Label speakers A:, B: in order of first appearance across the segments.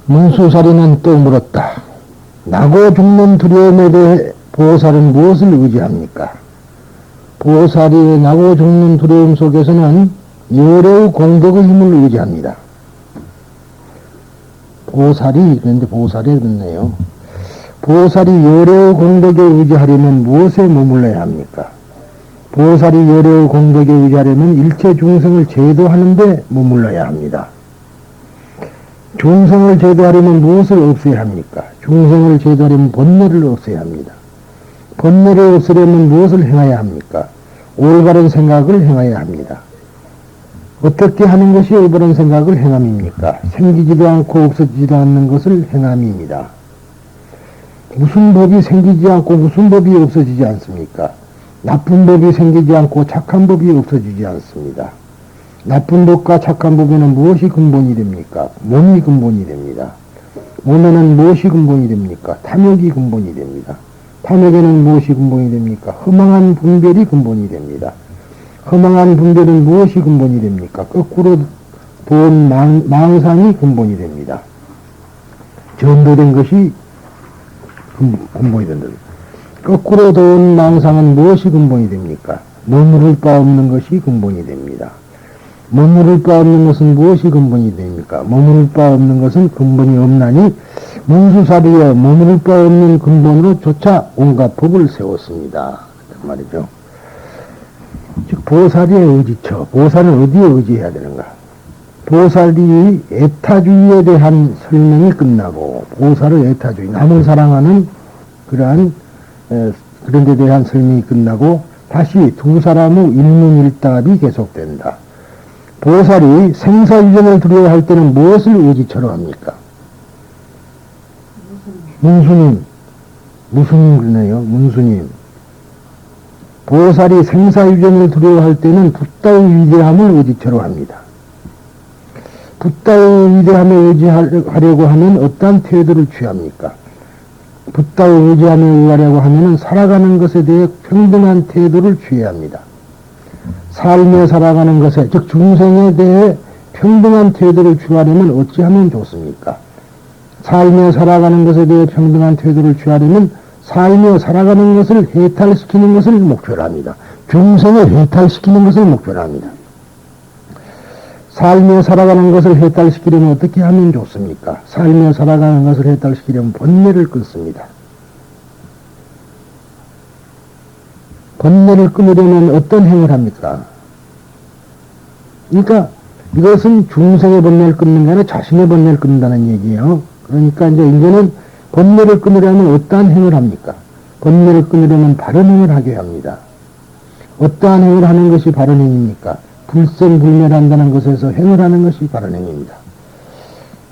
A: 문수살인은 또 물었다. 나고 죽는 두려움에 대해 보살은 무엇을 의지합니까? 보살이 나고 죽는 두려움 속에서는 열애의 공덕의 힘을 의지합니다. 그런데 보살이 그렇네요. 보살이 열애의 공덕에 의지하려면 무엇에 머물러야 합니까? 보살이 열애의 공덕에 의지하려면 일체 중생을 제도하는데 머물러야 합니다. 중생을 제도하려면 무엇을 없애야 합니까? 중생을 제도하려면 번뇌를 없애야 합니다. 번뇌를 없애려면 무엇을 행해야 합니까? 올바른 생각을 행해야 합니다. 어떻게 하는 것이 올바른 생각을 행함입니까? 생기지도 않고 없어지지도 않는 것을 행함입니다. 무슨 법이 생기지 않고 무슨 법이 없어지지 않습니까? 나쁜 법이 생기지 않고 착한 법이 없어지지 않습니다. 나쁜 법과 착한 법에는 무엇이 근본이 됩니까? 몸이 근본이 됩니다. 몸에는 무엇이 근본이 됩니까? 탐욕이 근본이 됩니다. 탐욕에는 무엇이 근본이 됩니까? 허망한 분별이 근본이 됩니다. 허망한 분별은 무엇이 근본이 됩니까? 거꾸로 돈 망상이 근본이 됩니다. 전도된 것이 근본이 된다. 거꾸로 돈 망상은 무엇이 근본이 됩니까? 머무를 바 없는 것이 근본이 됩니다. 머무를 바 없는 것은 무엇이 근본이 됩니까? 머무를 바 없는 것은 근본이 없나니 문수살이여 머무를 바 없는 근본으로 조차 온갖 법을 세웠습니다. 그 말이죠. 즉 보살의 의지처, 보살은 어디에 의지해야 되는가? 보살이 애타주의에 대한 설명이 끝나고 보살의 애타주의, 남을 사랑하는 그러한 그런 데 대한 설명이 끝나고 다시 두 사람의 일문일답이 계속된다. 보살이 생사유전을 두려워할 때는 무엇을 의지처로 합니까? 문수님 그러네요. 문수님. 보살이 생사유전을 두려워할 때는 붓다의 위대함을 의지처로 합니다. 붓다의 위대함에 의지하려고 하면 어떠한 태도를 취합니까? 붓다의 의지함에 의하려고 하면 살아가는 것에 대해 평등한 태도를 취해야 합니다. 삶에 살아가는 것에, 즉 중생에 대해 평등한 태도를 취하려면 어찌하면 좋습니까? 삶에 살아가는 것에 대해 평등한 태도를 취하려면 삶에 살아가는 것을 해탈시키는 것을 목표로 합니다. 중생을 해탈시키는 것을 목표로 합니다. 삶에 살아가는 것을 해탈시키려면 어떻게 하면 좋습니까? 삶에 살아가는 것을 해탈시키려면 번뇌를 끊습니다. 번뇌를 끊으려면 어떤 행을 합니까? 그러니까 이것은 중생의 번뇌를 끊는 게 아니라 자신의 번뇌를 끊는다는 얘기예요. 그러니까 이제는 번뇌를 끊으려면 어떠한 행을 합니까? 번뇌를 끊으려면 바른 행을 하게 합니다. 어떠한 행을 하는 것이 바른 행입니까? 불생불멸한다는 것에서 행을 하는 것이 바른 행입니다.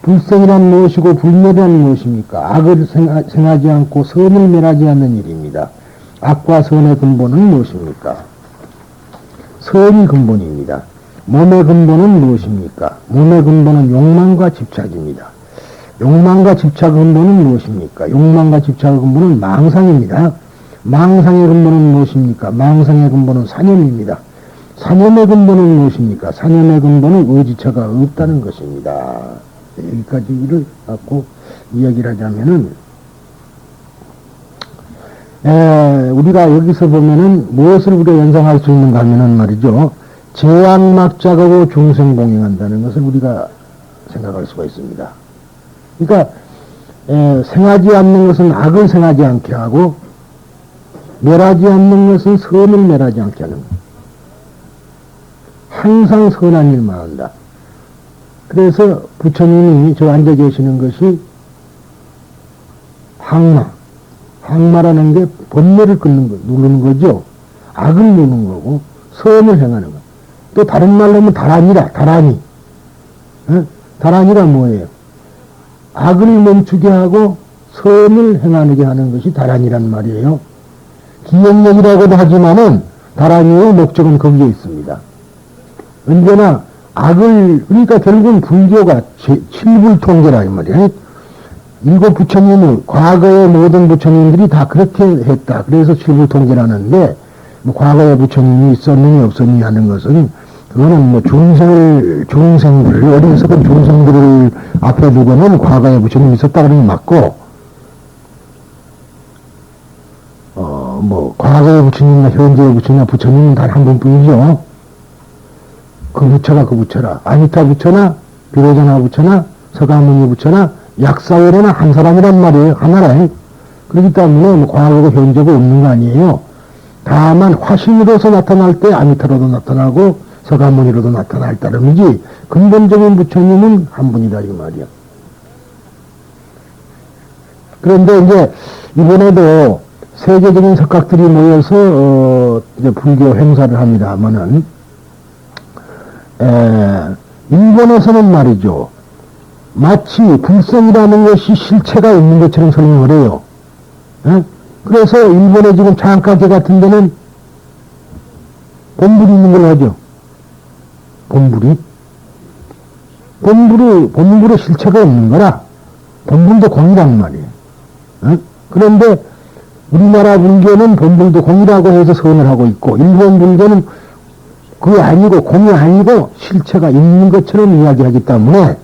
A: 불생이란 무엇이고 불멸이란 무엇입니까? 악을 생하지 않고 선을 멸하지 않는 일입니다. 악과 선의 근본은 무엇입니까? 선이 근본입니다. 몸의 근본은 무엇입니까? 몸의 근본은 욕망과 집착입니다. 욕망과 집착의 근본은 무엇입니까? 욕망과 집착의 근본은 망상입니다. 망상의 근본은 무엇입니까? 망상의 근본은 사념입니다. 사념의 근본은 무엇입니까? 사념의 근본은 의지처가 없다는 것입니다. 여기까지를 갖고 이야기를 하자면은, 우리가 여기서 보면은 무엇을 우리가 연상할 수 있는가 하면은 말이죠. 제약막작하고 중생봉행한다는 것을 우리가 생각할 수가 있습니다. 그러니까, 생하지 않는 것은 악을 생하지 않게 하고, 멸하지 않는 것은 선을 멸하지 않게 하는 것. 항상 선한 일만 한다. 그래서 부처님이 저 앉아 계시는 것이 항마라는 게 번뇌를 끊는 거, 누르는 거죠. 악을 누르는 거고, 선을 행하는 거. 또 다른 말로 하면 다란이라, 다란이. 다란이라 뭐예요? 악을 멈추게 하고 선을 행하게 하는 것이 다란이란 말이에요. 기억력이라고도 하지만은 다란이의 목적은 거기에 있습니다. 언제나 악을, 그러니까 결국은 불교가 칠불통제라 이 말이에요. 일곱 부처님을, 과거의 모든 부처님들이 다 그렇게 했다. 그래서 칠불통제라는데, 뭐 과거의 부처님이 있었느니 없었느니 하는 것은 그거는 뭐 중생들, 어리석은 중생들을 앞에 두고는 과거에 부처님이 있었다 그러면 맞고, 뭐, 과거의 부처님이나 현재의 부처님이나 부처님은 단 한 분뿐이죠. 그 부처가 그 부처라. 아미타 부처나, 비로자나 부처나, 서가모니 부처나, 약사월에나 한 사람이란 말이에요. 하나라. 그렇기 때문에 뭐 과거고 현재고 없는 거 아니에요. 다만 화신으로서 나타날 때 아미타로도 나타나고, 서가모니로도 나타날 따름이지, 근본적인 부처님은 한 분이다, 이 말이야. 그런데 이제, 이번에도 세계적인 석학들이 모여서, 이제 불교 행사를 합니다만은, 일본에서는 말이죠. 마치 불성이라는 것이 실체가 있는 것처럼 설명을 해요. 에? 그래서 일본의 지금 장가계 같은 데는 본불이 있는 걸 하죠. 본불이. 본불의 실체가 없는 거라. 본불도 공이란 말이에요. 에? 그런데 우리나라 불교는 본불도 공이라고 해서 선을 하고 있고, 일본 불교는 그게 아니고, 공이 아니고, 실체가 있는 것처럼 이야기하기 때문에,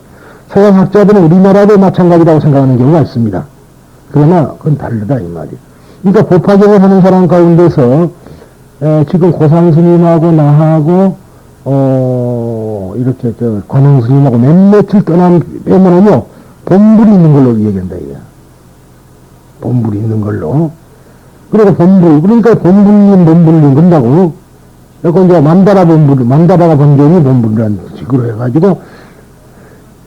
A: 서양학자들은 우리나라도 마찬가지라고 생각하는 경우가 있습니다. 그러나, 그건 다르다, 이 말이에요. 그러니까, 법화경을 하는 사람 가운데서, 지금 고상스님하고 나하고, 이렇게, 관흥스님하고 몇몇을 빼면은요, 본불이 있는 걸로 얘기한다, 이게. 본불이 있는 걸로. 그리고 본불, 그러니까 본불님, 본불님, 그런다고. 그리고 이제 만다라가 본전이 본불이라는 식으로 해가지고,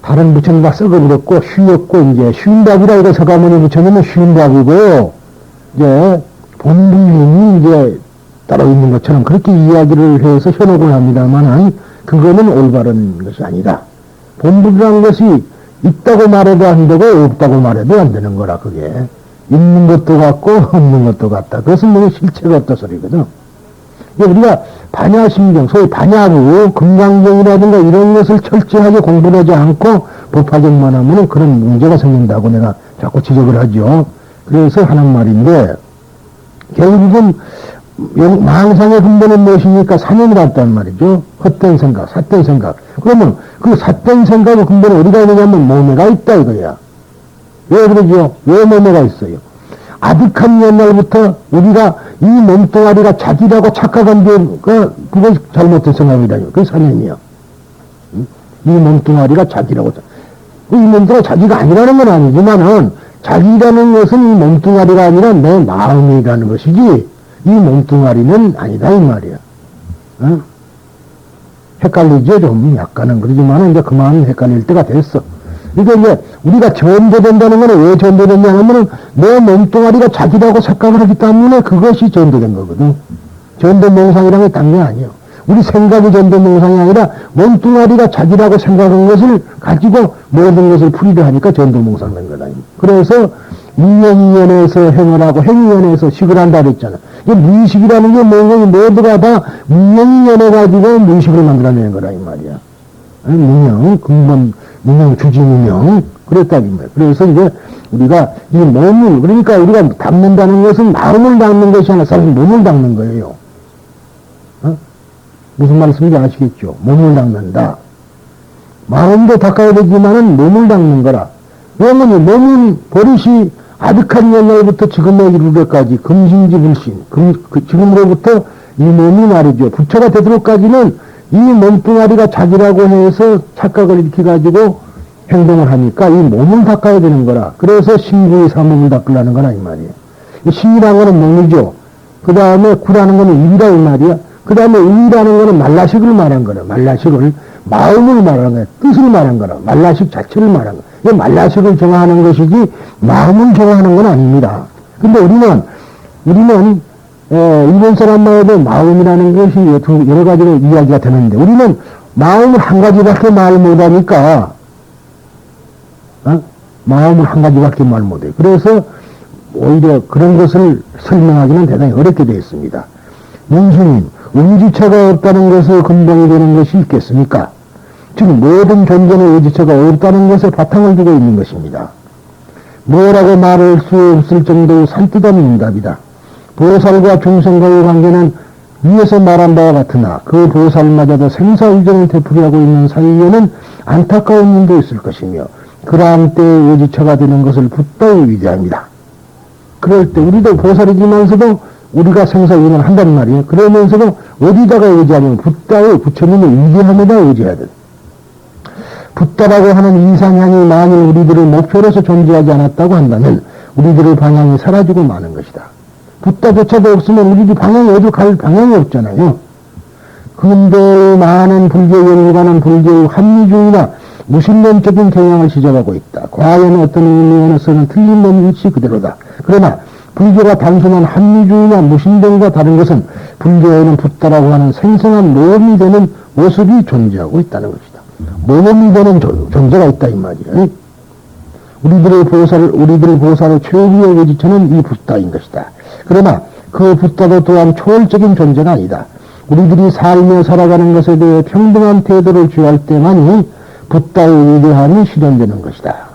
A: 다른 부처님 다 썩어버렸고,虚였고, 이제,虚인답이라 이거 서가모니 부처님은虚인답이고, 이제, 본불님이 이제, 따로 있는 것처럼 그렇게 이야기를 해서 현혹을 합니다만, 그거는 올바른 것이 아니다. 본불이라는 것이 있다고 말해도 안 되고, 없다고 말해도 안 되는 거라, 그게. 있는 것도 같고 없는 것도 같다. 그것은 뭐 실체가 없다 소리거든. 우리가 반야심경, 소위 반야부, 금강경이라든가 이런 것을 철저하게 공부를 하지 않고 법화경만 하면은 그런 문제가 생긴다고 내가 자꾸 지적을 하죠. 그래서 하는 말인데, 결국은 망상의 근본은 무엇입니까? 사념이 같단 말이죠. 헛된 생각, 삿된 생각. 그러면 그 삿된 생각의 근본은 어디가 있느냐면 몸에가 있다 이거야. 왜 그러죠? 왜 몸에가 있어요? 아득한 옛날부터 우리가 이 몸뚱아리가 자기라고 착각한 게, 그거 잘못된 생각이라요. 그게 사념이야. 이 몸뚱아리가 자기라고. 이 몸뚱아리가 자기가 아니라는 건 아니지만은, 자기라는 것은 이 몸뚱아리가 아니라 내 마음이라는 것이지, 이 몸뚱아리는 아니다, 이 말이야. 어? 헷갈리죠, 좀. 약간은. 그러지만은 이제 그만 헷갈릴 때가 됐어. 그러니까 이제 우리가 전도된다는 거는 왜 전도됐냐 하면은 내 몸뚱아리가 자기라고 착각을 하기 때문에 그것이 전도된 거거든. 전도명상이라는 게 당연히 아니에요. 우리 생각이 전도명상이 아니라 몸뚱아리가 자기라고 생각한 것을 가지고 모든 것을 풀이를 하니까 전도명상 된 거다. 그래서 무명이연에서 행을 하고 행위연에서 식을 한다 그랬잖아. 이 무의식이라는 게 모두가 다 무명이연해 가지고 무의식을 만들어내는 거다 이 말이야. 무명, 근본, 무명, 주지무명, 그랬다, 이 말이야. 그래서 이제 우리가 이 몸을, 그러니까 우리가 닦는다는 것은 마음을 닦는 것이 아니라 사실 몸을 닦는 거예요. 어? 무슨 말씀인지 아시겠죠? 몸을 닦는다. 마음도 닦아야 되지만은 몸을 닦는 거라. 왜냐면 몸은 버릇이 아득한 옛날부터 지금에 이르기까지 금신지 불신, 지금으로부터 이 몸이 말이죠. 부처가 되도록까지는 이 몸뚱아리가 자기라고 해서 착각을 일으켜가지고 행동을 하니까 이 몸을 닦아야 되는 거라. 그래서 신구의 사몸을 닦으려는 거라, 이 말이에요. 이 신이라는 거는 몸이죠. 그 다음에 구라는 거는 입이라, 이 말이야. 그 다음에 의라는 거는 말라식을 말한 거라. 말라식을, 마음을 말한 거야. 뜻을 말한 거라. 말라식 자체를 말한 거야. 이 말라식을 정하는 것이지 마음을 정하는 건 아닙니다. 근데 우리는 일본 사람 말에도 마음이라는 것이 여러 가지로 이야기가 되는데, 우리는 마음을 한 가지밖에 말 못하니까, 마음을 한 가지밖에 말 못해. 그래서 오히려 그런 것을 설명하기는 대단히 어렵게 되어 있습니다. 문수님, 의지처가 없다는 것을 근본이 되는 것이 있겠습니까? 즉, 모든 존재는 의지처가 없다는 것에 바탕을 두고 있는 것입니다. 뭐라고 말할 수 없을 정도의 산뜻한 응답이다. 보살과 중생과의 관계는 위에서 말한 바와 같으나 그 보살마저도 생사의정을 되풀이하고 있는 사이에는 안타까운 일도 있을 것이며 그러한 때에 의지처가 되는 것을 붓다의 위대합니다. 그럴 때 우리도 보살이지만서도 우리가 생사의정을 한단 말이에요. 그러면서도 어디다가 의지하냐면 붓다의 부처님의 위대함에다 의지해야 돼. 붓다라고 하는 이상향이 만일 우리들의 목표로서 존재하지 않았다고 한다면 우리들의 방향이 사라지고 마는 것이다. 붓다조차도 없으면 우리들이 방향이 어디 갈 방향이 없잖아요. 근대의 많은 불교 연구가는 불교의 합리주의나 무신론적인 경향을 지적하고 있다. 과연 어떤 의미에서는 틀림없는 일치 그대로다. 그러나 불교가 단순한 합리주의나 무신론과 다른 것은 불교에는 붓다라고 하는 생생한 모험이 되는 모습이 존재하고 있다는 것이다. 모험이 되는 존재가 있다 이 말이에요. 우리들 보살의 최후의 의지처는 이 붓다인 것이다. 그러나 그 붓다도 또한 초월적인 존재가 아니다. 우리들이 살며 살아가는 것에 대해 평등한 태도를 취할 때만이 붓다의 위대함이 실현되는 것이다.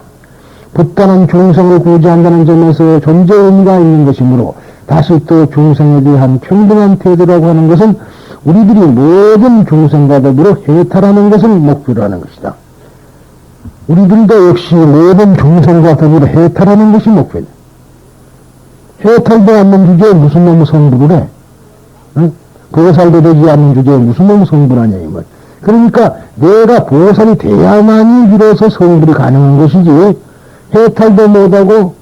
A: 붓다는 중생을 구제한다는 점에서 존재 의미가 있는 것이므로 다시 또 중생에 대한 평등한 태도라고 하는 것은 우리들이 모든 중생과 더불어 해탈하는 것을 목표로 하는 것이다. 우리들도 역시 모든 중생과 더불어 해탈하는 것이 목표다. 해탈도 않는 주제에 무슨 놈의 성불을 해? 응? 보살도 되지 않는 주제에 무슨 놈의 성불하냐 이 말. 그러니까 내가 보살이 돼야만이 비로소 성불이 가능한 것이지 해탈도 못하고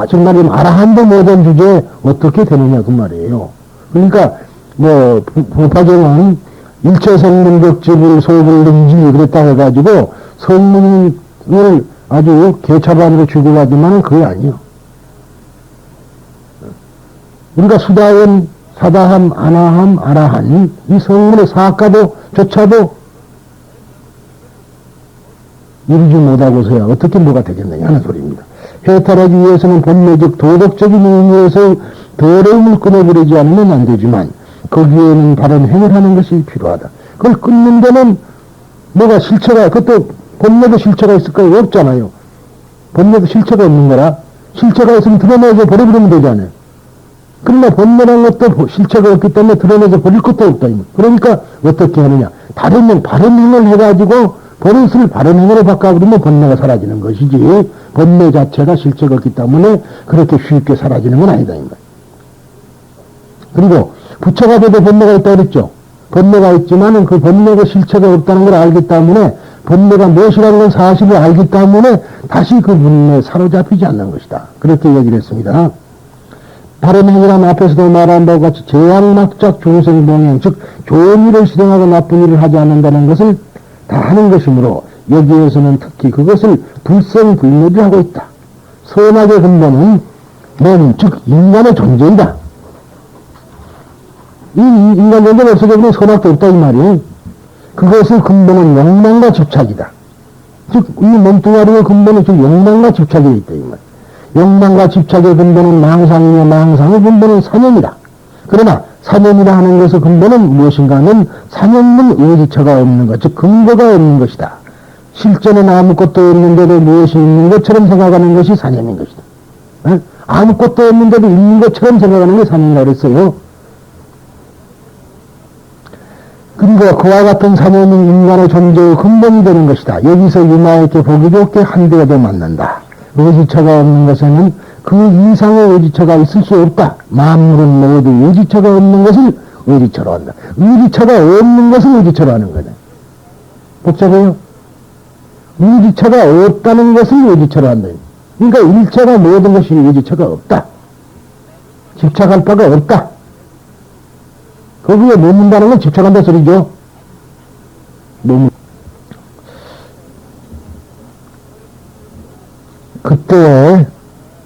A: 정말 아라한도 못한 주제에 어떻게 되느냐 그 말이에요. 그러니까 뭐 부파경은 일체 성문격집을 소불 능지 그랬다고 해가지고 성문을 아주 개차반으로 주고가지만은 그게 아니요. 우리가 수다원, 사다함, 아나함, 아라한 이 성문의 사가도 조차도 이루지 못하고서야 어떻게 뭐가 되겠느냐 하는 소리입니다. 해탈하기 위해서는 본래적 도덕적인 의미에서 더러움을 끊어버리지 않으면 안 되지만 거기에는 바른 행을 하는 것이 필요하다. 그걸 끊는 데는 뭐가 실체가, 그것도 본래도 실체가 있을까요? 없잖아요. 본래도 실체가 없는 거라 실체가 있으면 드러내서 버려버리면 되잖아요. 그러나 본래라는 것도 실체가 없기 때문에 드러내서 버릴 것도 없다. 그러니까 어떻게 하느냐. 바른 행을 해가지고 버릇을 바른 행으로 바꿔버리면 본래가 사라지는 것이지 본래 자체가 실체가 없기 때문에 그렇게 쉽게 사라지는 건 아니다. 그리고 부처가 돼도 번뇌가 있다고 그랬죠. 번뇌가 있지만은 그 번뇌가 실체가 없다는 걸 알기 때문에 번뇌가 무엇이라는 건 사실을 알기 때문에 다시 그 번뇌에 사로잡히지 않는 것이다. 그렇게 얘기를 했습니다. 바른 행위란 앞에서도 말한 바와 같이 제왕막작 중생봉행, 즉 좋은 일을 실행하고 나쁜 일을 하지 않는다는 것을 다 하는 것이므로 여기에서는 특히 그것을 불성불멸을 하고 있다. 선악의 근본은 몸, 즉 인간의 존재이다. 이 인간 존재가 없어져버리면 선악도 없다 이 말이에요. 그것의 근본은 욕망과 집착이다. 즉 이 몸뚱아리의 근본은 즉 욕망과 집착이 있다 이 말. 욕망과 집착의 근본은 망상이며 망상의 근본은 사념이다. 그러나 사념이라 하는 것의 근본은 무엇인가 하면 사념은 의지처가 없는 것, 즉 근거가 없는 것이다. 실제는 아무것도 없는데도 무엇이 있는 것처럼 생각하는 것이 사념인 것이다. 에? 아무것도 없는데도 있는 것처럼 생각하는 게 사념이라고 그랬어요. 그리고 그와 같은 사념이 인간의 존재의 근본이 되는 것이다. 여기서 유마에게 보기 좋게 한 대가 더 맞는다. 의지처가 없는 것에는 그 이상의 의지처가 있을 수 없다. 만물은 모두 의지처가 없는 것을 의지처로 한다. 의지처가 없는 것을 의지처로 하는 거다. 복잡해요? 의지처가 없다는 것을 의지처로 한다. 그러니까 일체가 모든 것이 의지처가 없다. 집착할 바가 없다. 거기에 머문다는 건 집착한다 소리죠. 그때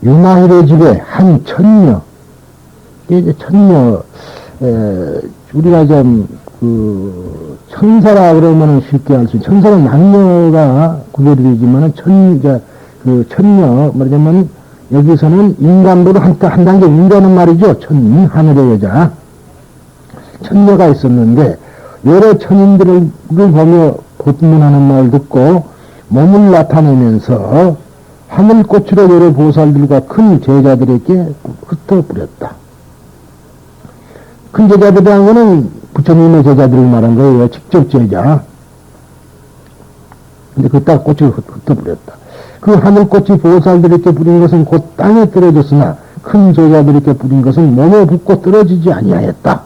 A: 유마히의 집에 한 천녀, 이제 천녀, 우리가 좀, 천사라 그러면은 쉽게 알 수 있는, 천사는 남녀가 구별이 되지만은 천녀, 말하자면, 여기서는 인간보다 한 단계 위라는 말이죠. 하늘의 여자. 천녀가 있었는데, 여러 천인들을 보며 고문하는 말 듣고, 몸을 나타내면서, 하늘꽃으로 여러 보살들과 큰 제자들에게 흩어뿌렸다. 큰 제자들이라는 거는 부처님의 제자들을 말한 거예요. 직접 제자. 근데 그딱 꽃을 흩어버렸다. 그 하늘꽃이 보살들에게 뿌린 것은 곧 땅에 떨어졌으나 큰 제자들에게 뿌린 것은 몸에 붙고 떨어지지 아니하였다.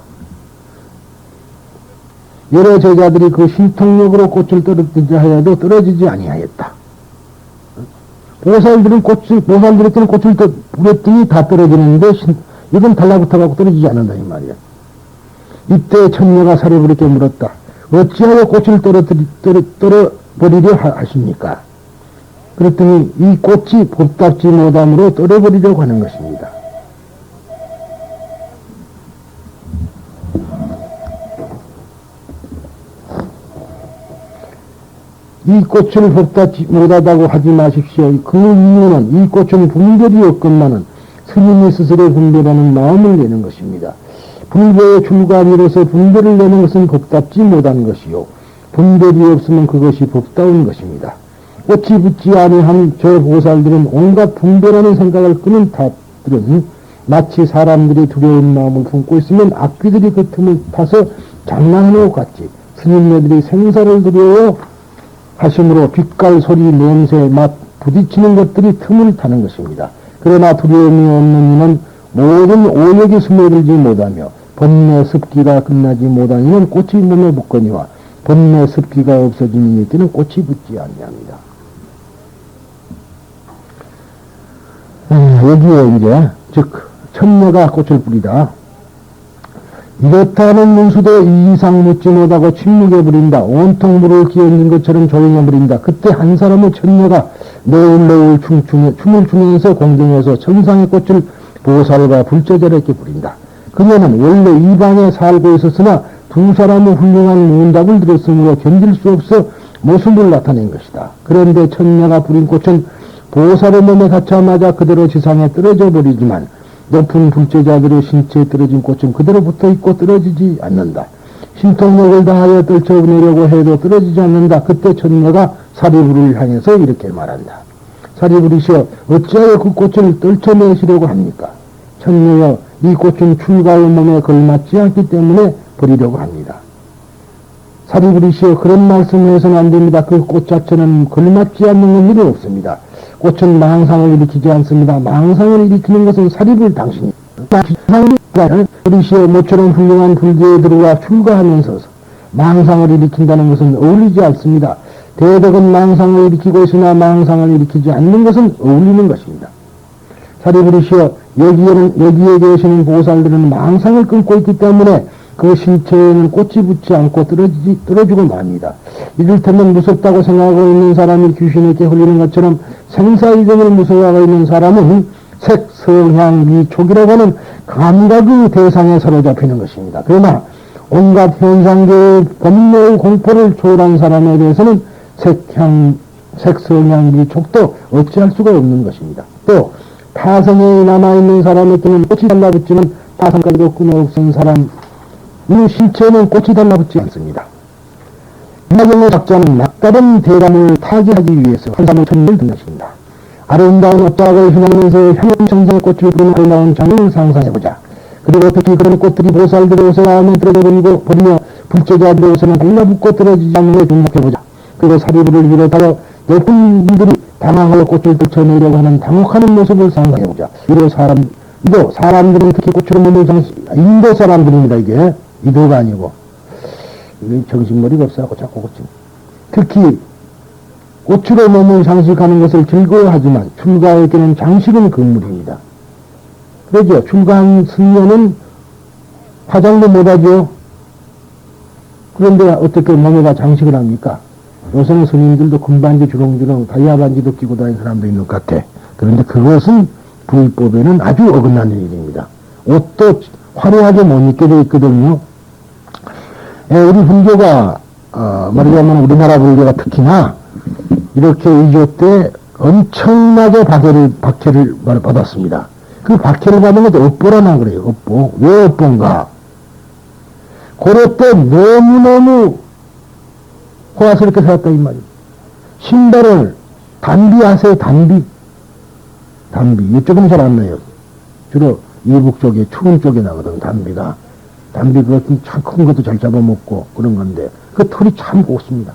A: 여러 제자들이 그 신통력으로 꽃을 떨어뜨리자 하여도 떨어지지 아니하였다. 보살들에게는 꽃을 뿌렸더니 다 떨어지는데, 이건 달라붙어가고 떨어지지 않는다, 이 말이야. 이때 천녀가 사리부리께 물었다. 어찌하여 꽃을 떨어버리려 하십니까? 그랬더니 이 꽃이 법답지 못함으로 떨어버리려고 하는 것입니다. 이 꽃을 법답지 못하다고 하지 마십시오. 그 이유는 이 꽃은 분별이 없건만은 스님이 스스로 분별하는 마음을 내는 것입니다. 분별의 출가미로서 분별을 내는 것은 법답지 못한 것이요. 분별이 없으면 그것이 법다운 것입니다. 꽃이 붙지 아니한 저 보살들은 온갖 분별하는 생각을 끄는 탑들은 마치 사람들이 두려운 마음을 품고 있으면 악귀들이 그 틈을 타서 장난하는 것 같이 스님네들이 생사를 두려워 하심으로 빛깔, 소리, 냄새, 맛, 부딪히는 것들이 틈을 타는 것입니다. 그러나 두려움이 없는 이는 모든 오력이 스며들지 못하며 번뇌 습기가 끝나지 못한 이는 꽃이 몸에 붙거니와 번뇌 습기가 없어진 이에게는 꽃이 붙지 아니합니다. 여기에 이제 즉 천녀가 꽃을 뿌리다. 이렇다는 문수도 이 이상 묻지 못하고 침묵해버린다. 온통 물을 끼얹는 것처럼 조용해버린다. 그때 한 사람의 천녀가 노을노을 춤을 추면서 공중에서 천상의 꽃을 보살과 불제자에게 뿌린다. 그녀는 원래 이 방에 살고 있었으나 두 사람의 훌륭한 문답을 들었으므로 견딜 수 없어 모습을 나타낸 것이다. 그런데 천녀가 뿌린 꽃은 보살의 몸에 닿자마자 그대로 지상에 떨어져 버리지만 높은 불제자들의 신체에 떨어진 꽃은 그대로 붙어있고 떨어지지 않는다. 신통력을 다하여 떨쳐내려고 해도 떨어지지 않는다. 그때 천녀가 사리부를 향해서 이렇게 말한다. 사리부리시여 어찌하여 그 꽃을 떨쳐내시려고 합니까? 천녀여 이 꽃은 출가의 몸에 걸맞지 않기 때문에 버리려고 합니다. 사리부리시여 그런 말씀을 해서는 안 됩니다. 그 꽃 자체는 걸맞지 않는 일은 없습니다. 꽃은 망상을 일으키지 않습니다. 망상을 일으키는 것은 사리불 당신입니다. 우리시여 모처럼 훌륭한 불교에 들어와 출가하면서 망상을 일으킨다는 것은 어울리지 않습니다. 대덕은 망상을 일으키고 있으나 망상을 일으키지 않는 것은 어울리는 것입니다. 사리부리시여 여기에 계시는 보살들은 망상을 끊고 있기 때문에 그 신체에는 꽃이 붙지 않고 떨어지고 맙니다. 이를테면 무섭다고 생각하고 있는 사람이 귀신에게 홀리는 것처럼 생사이동을 무서워하고 있는 사람은 색, 성향, 미, 촉이라고 하는 감각의 대상에 사로잡히는 것입니다. 그러나 온갖 현상계의 법묘의 공포를 초월한 사람에 대해서는 색, 성향, 미, 촉도 어찌할 수가 없는 것입니다. 또 타성에 남아있는 사람에게는 꽃이 달라붙지만 타성까지도 끊어없은 사람 이 신체는 꽃이 달라붙지 않습니다. 이화경의 작자는 막다른 대감을 타개하기 위해서 한삼의 천리를 등장시킨다. 아름다운 옷자락을 휘날면서 향연청정의 꽃을 부르는 아름다운 장면을 상상해보자. 그리고 특히 그런 꽃들이 보살들의 옷에 마음에 떨어져 버리며 불제자들의 옷에는 달라붙고 떨어지지 않는 것에 주목해보자. 그리고 사리부를 비롯하여 높은 분들이 당황하여 꽃을 떨쳐내려고 하는 당혹하는 모습을 상상해보자. 이도 사람들은 특히 꽃으로 몸을 인도 사람들입니다. 이게 이도가 아니고 이게 정신머리가 없어갖고 자꾸 꽃이 특히 꽃으로 몸을 장식하는 것을 즐거워하지만 출가에게는 장식은 금물입니다. 그러죠. 출가한 승려는 화장도 못하죠. 그런데 어떻게 몸에다 장식을 합니까? 요새는 스님들도 금반지 주렁주렁 다이아 반지도 끼고 다니는 사람도 있는 것 같아. 그런데 그것은 불법에는 아주 어긋나는 일입니다. 옷도 화려하게 못 입게 되어 있거든요. 우리 불교가 말하자면 우리나라 불교가 특히나 이렇게 이조 때 엄청나게 박해를 받았습니다. 그 박해를 받은 것도 업보라나 그래요. 업보. 왜 업보인가? 고려 때 너무너무 호화스럽게 살았다 이 말이에요. 신발을 단비하세요. 단비. 이쪽은 잘 안 나요. 주로 이북 쪽에 추운 쪽에 나거든 단비가. 담비 그것은 참 큰 것도 잘 잡아먹고 그런 건데 그 털이 참 곱습니다.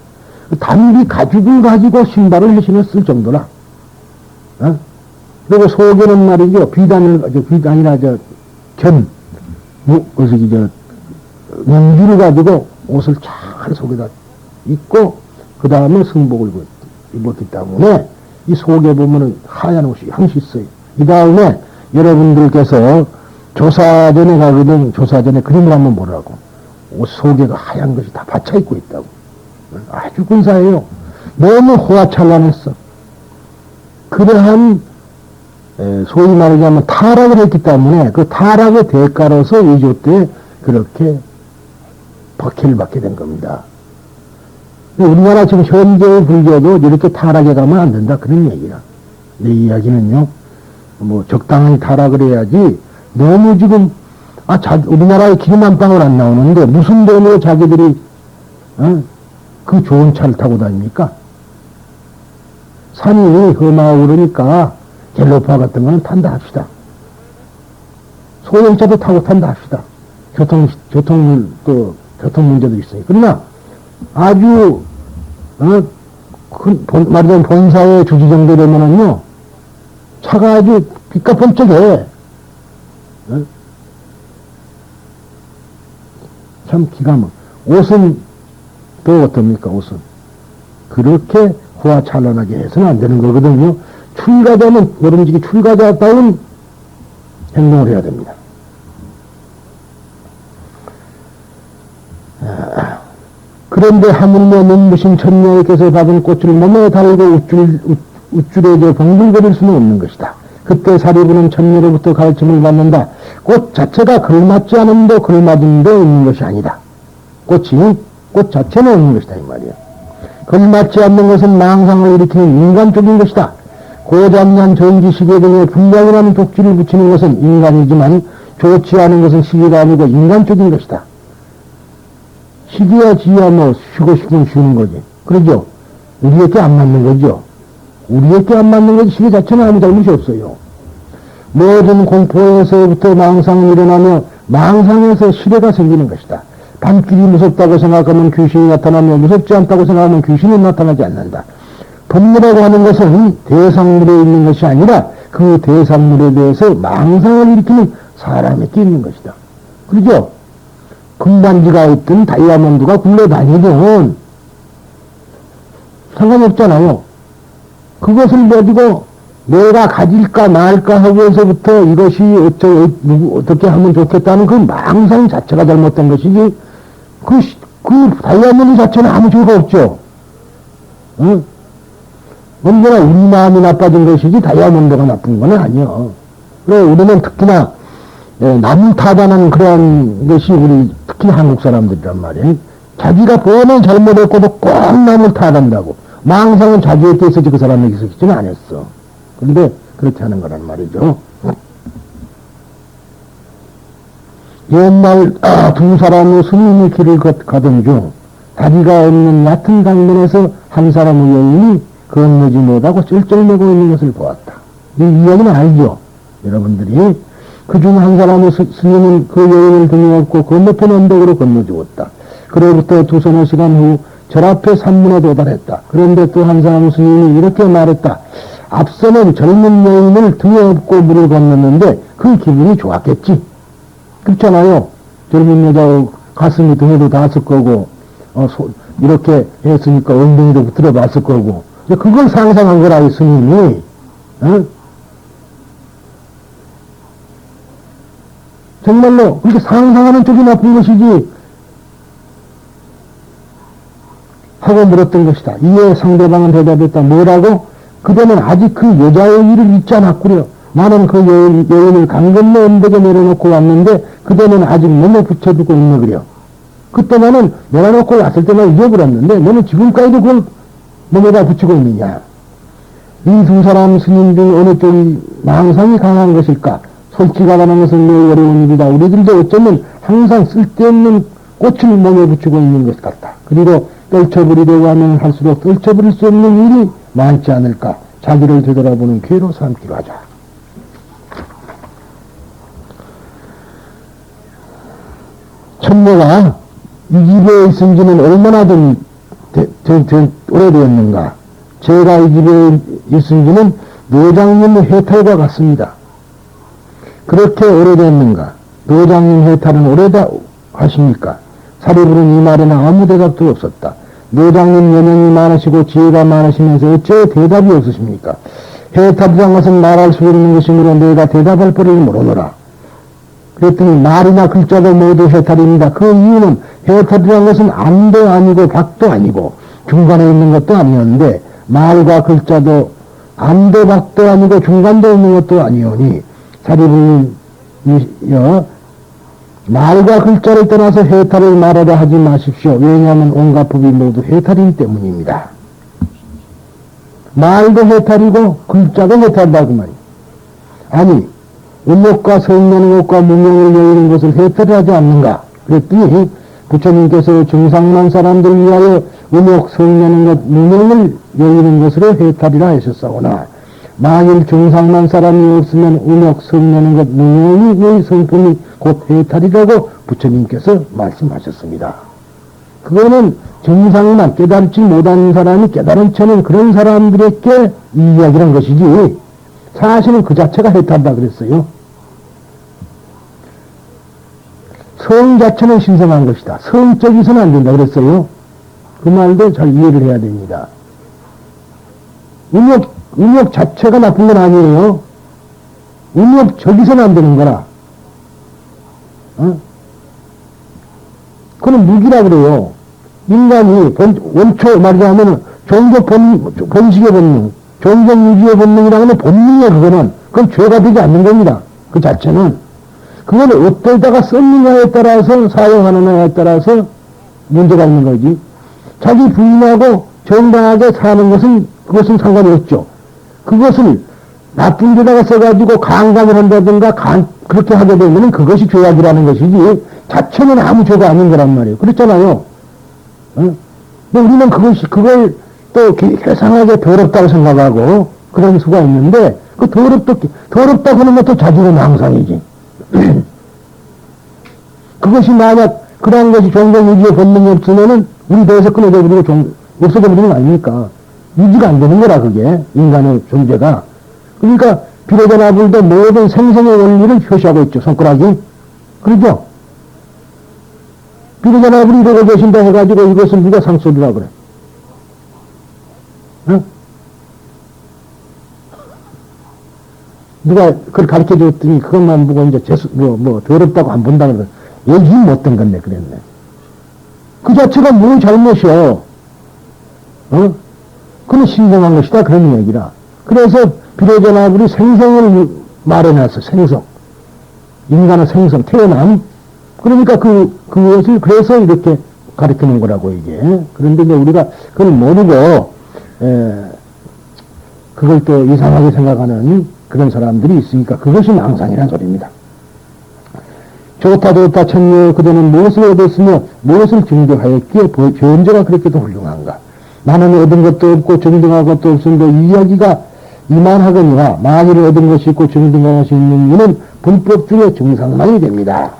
A: 그 담비 가죽을 가지고 신발을 신었을 정도라. 어? 그리고 속에는 말이죠. 비단이나 민주를 가지고 옷을 잘 속에다 입고 그 다음에 승복을 입었기 때문에 이 속에 보면은 하얀 옷이 항시 있어요. 이 다음에 여러분들께서 조사전에 가거든 조사전에 그림을 한번 보라고. 옷 속에가 하얀 것이 다 받쳐 입고 있다고. 아주 근사해요. 너무 호화찬란했어. 그러한 소위 말하자면 타락을 했기 때문에 그 타락의 대가로서 위조 때 그렇게 박해를 받게 된 겁니다. 우리나라 지금 현재의 불교도 이렇게 타락해 가면 안 된다 그런 얘기야. 내 이야기는요. 뭐 적당히 타락을 해야지 너무 지금 우리나라에 기름 한 방울 안 나오는데 무슨 돈으로 자기들이 그 좋은 차를 타고 다닙니까? 산이 험하고 그러니까 갤로파 같은 거는 탄다 합시다. 소형차도 타고 탄다 합시다. 교통 문제도 있어요. 그러나 아주 말하자면 본사의 주지 정도 되면은요 차가 아주 빛과 번쩍해. 참 기가 막. 옷은 또 어떻습니까? 옷은 그렇게 호화찬란하게 해서는 안 되는 거거든요. 출가자는 여러분들이 출가자다운 행동을 해야 됩니다. 그런데 하물며 눈부신 천녀에게서 받은 꽃을 몸에 달고 우쭐에 봉글거릴 수는 없는 것이다. 그때 사리부는 천녀로부터 가르침을 받는다. 꽃 자체가 걸맞지 않음도 걸맞음도 있는 것이 아니다. 꽃 자체는 없는 것이다 이 말이야. 걸맞지 않는 것은 망상을 일으키는 인간적인 것이다. 고장난 전기시계 등에 불량이라는 독지를 붙이는 것은 인간이지만 좋지 않은 것은 시계가 아니고 인간적인 것이다. 시기야 지야 뭐 쉬고 싶으면 쉬는 거지. 그러죠? 우리에게 안 맞는 거죠. 우리에게 안 맞는 거지 시계 자체는 아무 잘못이 없어요. 모든 공포에서부터 망상이 일어나며 망상에서 시대가 생기는 것이다. 밤길이 무섭다고 생각하면 귀신이 나타나며 무섭지 않다고 생각하면 귀신이 나타나지 않는다. 법문이라고 하는 것은 대상물에 있는 것이 아니라 그 대상물에 대해서 망상을 일으키는 사람에게 있는 것이다. 그러죠? 금반지가 있든 다이아몬드가 굴러다니든 상관없잖아요. 그것을 가지고 내가 가질까 말까 하고서부터 이것이 어떻게 하면 좋겠다는 그 망상 자체가 잘못된 것이지 그 다이아몬드 자체는 아무 죄가 없죠. 응? 언제나 우리 마음이 나빠진 것이지 다이아몬드가 나쁜 건 아니요. 그래 우리는 특히나 남을 타다는 그런 것이 우리 특히 한국 사람들이란 말이에요. 자기가 보면 잘못했고도 꼭 남을 타단다고. 망상은 자기에게 있었지 그 사람에게 있었지는 않았어. 그런데 그렇게 하는 거란 말이죠. 옛날 두 사람의 스님이 길을 가던 중 다리가 없는 얕은 강변에서 한 사람의 여인이 건너지 못하고 쩔쩔매고 있는 것을 보았다. 이 이야기는 알죠? 여러분들이 그중 한 사람의 스님은 그 여인을 등에 업고 건너편 언덕으로 건너주었다. 그로부터 두서너 시간 후 절 앞에 산문에 도달했다. 그런데 또 한 사람의 스님이 이렇게 말했다. 앞서는 젊은 여인을 등에 업고 물을 건넜는데 그 기분이 좋았겠지. 그렇잖아요. 젊은 여자 가슴이 등에도 닿았을 거고 이렇게 했으니까 엉덩이도 들어봤을 거고 그걸 상상한 거라 이 스님이. 어? 정말로 그렇게 상상하는 쪽이 나쁜 것이지 하고 물었던 것이다. 이에 상대방은 대답했다. 뭐라고? 그대는 아직 그 여자의 일을 잊지 않았구려. 나는 그 여인을 강 건너 언덕에 내려놓고 왔는데 그대는 아직 몸에 붙여두고 있는 그려. 그때 나는 내려놓고 왔을 때만 잊어버렸는데 너는 지금까지도 그걸 몸에다 붙이고 있느냐. 이 두 사람 스님 중 어느 쪽이 망상이 강한 것일까? 솔직하다는 것은 매우 어려운 일이다. 우리들도 어쩌면 항상 쓸데없는 꽃을 몸에 붙이고 있는 것 같다. 그리고 떨쳐버리려고 하면 할수록 떨쳐버릴 수 없는 일이 많지 않을까. 자기를 되돌아보는 기회로 삼기로 하자. 천녀가 이 집에 있은 지는 얼마나 오래되었는가. 제가 이 집에 있은 지는 노장님 해탈과 같습니다. 그렇게 오래됐는가. 노장님 해탈은 오래다 하십니까? 사리불은 이 말에는 아무 대답도 없었다. 노장님 연령이 많으시고 지혜가 많으시면서 어째 대답이 없으십니까? 해탈이란 것은 말할 수 없는 것이므로 내가 대답할 거리를 모르노라. 그랬더니 말이나 글자도 모두 해탈입니다. 그 이유는 해탈이란 것은 안도 아니고 밖도 아니고 중간에 있는 것도 아니었는데 말과 글자도 안도 밖도 아니고 중간도 있는 것도 아니오니 사리불이여 말과 글자를 떠나서 해탈을 말하려 하지 마십시오. 왜냐하면 온갖 법이 모두 해탈이기 때문입니다. 말도 해탈이고 글자도 해탈이라고 말이에요. 아니 음욕과 성내는 것과 무명을 여의는 것을 해탈하지 않는가? 그랬더니 부처님께서 중상만 사람들 위하여 음욕, 성내는 것, 무명을 여의는 것으로 해탈이라 하셨사오나 만일 중상만 사람이 없으면 음욕, 성내는 것, 무명의 성품이 곧 해탈이라고 부처님께서 말씀하셨습니다. 그거는 중상만 깨달지 못한 사람이 깨달은 채는 그런 사람들에게 이 이야기란 것이지 사실은 그 자체가 해탈이다 그랬어요. 성 자체는 신성한 것이다. 성적이서는 안 된다 그랬어요. 그 말도 잘 이해를 해야 됩니다. 음욕 자체가 나쁜 건 아니에요. 음욕적이서는 안 되는 거라. 그건 무기라 그래요. 인간이 원초 말하자면 종족 번식의 본능, 종족 유지의 본능이라는 건 본능이에요. 그건 죄가 되지 않는 겁니다. 그 자체는. 그건 어떨다가 썼느냐에 따라서 사용하느냐에 따라서 문제가 있는 거지. 자기 부인하고 정당하게 사는 그것은 상관이 없죠. 그것을 나쁜 데다가 써가지고 강간을 한다든가 그렇게 하게 되면 그것이 죄악이라는 것이지 자체는 아무 죄가 아닌 거란 말이에요. 그렇잖아요. 근데 우리는 그걸 또 해상하게 더럽다고 생각하고 그런 수가 있는데 그 더럽다고 하는 것도 자주는 항상이지. 그것이 만약 그러한 것이 종종 유지의 본능이 없으면은 우리 대에서 끊어져버리고 없어져버리는 거 아닙니까? 유지가 안 되는 거라 그게 인간의 존재가. 그러니까 비로자나불도 모든 생성의 원리를 표시하고 있죠. 손가락이. 그러죠? 비로자나불이 이러고 계신다 해가지고 이것은 누가 상소리라 그래. 응? 누가 그걸 가르쳐 줬더니 그것만 보고 이제 더럽다고 안 본다 그러면 얘기 못된 건데 그랬네. 그 자체가 뭐 잘못이요. 그건 신성한 것이다 그런 얘기라. 그래서 비로자나불이 생성을 말해놨어. 생성. 인간의 생성, 태어남. 그러니까 그것을 그래서 이렇게 가르치는 거라고 이게. 그런데 이제 우리가 그걸 모르고 그걸 또 이상하게 생각하는 그런 사람들이 있으니까 그것이 망상이라는 소리입니다. 좋다 천녀 그대는 무엇을 얻었으며 무엇을 증득하였기에 견제가 그렇게도 훌륭한가. 나는 얻은 것도 없고 증득한 것도 없음도 이야기가 이만하거니와 만일 얻은 것이 있고 증득한 것이 있는 이는 불법중의 증상만이 됩니다.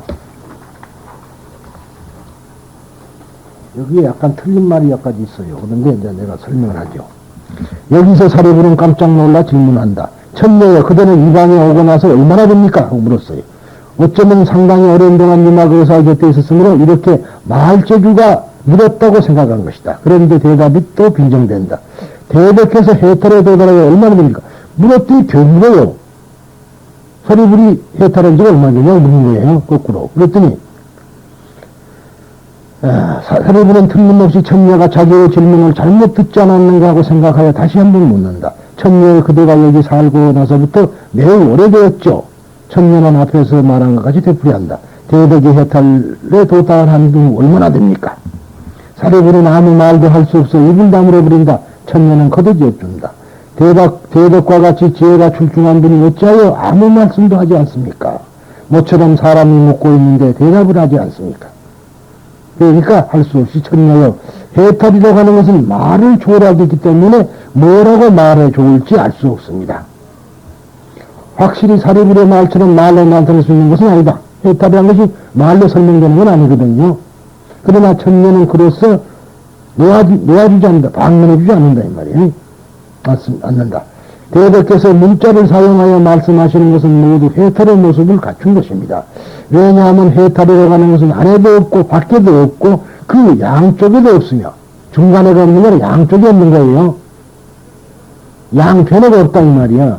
A: 여기에 약간 틀린 말이 여기까지 있어요. 그런데 이제 내가 설명을 하죠. 여기서 사례부는 깜짝 놀라 질문한다. 천녀여 그대는 이 방에 오고 나서 얼마나 됩니까? 하고 물었어요. 어쩌면 상당히 오랜 동안 유막 의사 곁에 있었으므로 이렇게 말재주가 늘었다고 생각한 것이다. 그런데 대답이 또 빈정된다. 대백해서 해탈에 도달하여 얼마나 됩니까? 물었더니 더 물어요. 사리불이 해탈한 지가 얼마나 되냐고 묻는 거예요. 거꾸로. 그랬더니 사리불은 틀림없이 천녀가 자기의 질문을 잘못 듣지 않았는가 하고 생각하여 다시 한번 묻는다. 천녀의 그대가 여기 살고 나서부터 매우 오래되었죠. 천년원 앞에서 말한 것까지 되풀이한다. 대덕의 해탈에 도달한 게 얼마나 됩니까? 사례부는 아무 말도 할 수 없어 입을 다물어 버린다. 천년은 거두지 없준다. 대덕과 같이 지혜가 출중한 분이 어찌하여 아무 말씀도 하지 않습니까? 모처럼 사람이 묻고 있는데 대답을 하지 않습니까? 그러니까 할 수 없이 천녀여 해탈이라고 하는 것은 말을 초월하기 때문에 뭐라고 말해 좋을지 알 수 없습니다. 확실히 사리불의 말처럼 말로 나타낼 수 있는 것은 아니다. 해탈이라는 것이 말로 설명되는 건 아니거든요. 그러나 천년은 그로서 놓아주지 않는다. 방문해주지 않는다. 이 말이에요. 않는다. 대덕께서 문자를 사용하여 말씀하시는 것은 모두 해탈의 모습을 갖춘 것입니다. 왜냐하면 해탈이라고 하는 것은 안에도 없고 밖에도 없고 그 양쪽에도 없으며 중간에가 없는 건 양쪽에 없는 거예요. 양편에가 없다 이 말이야.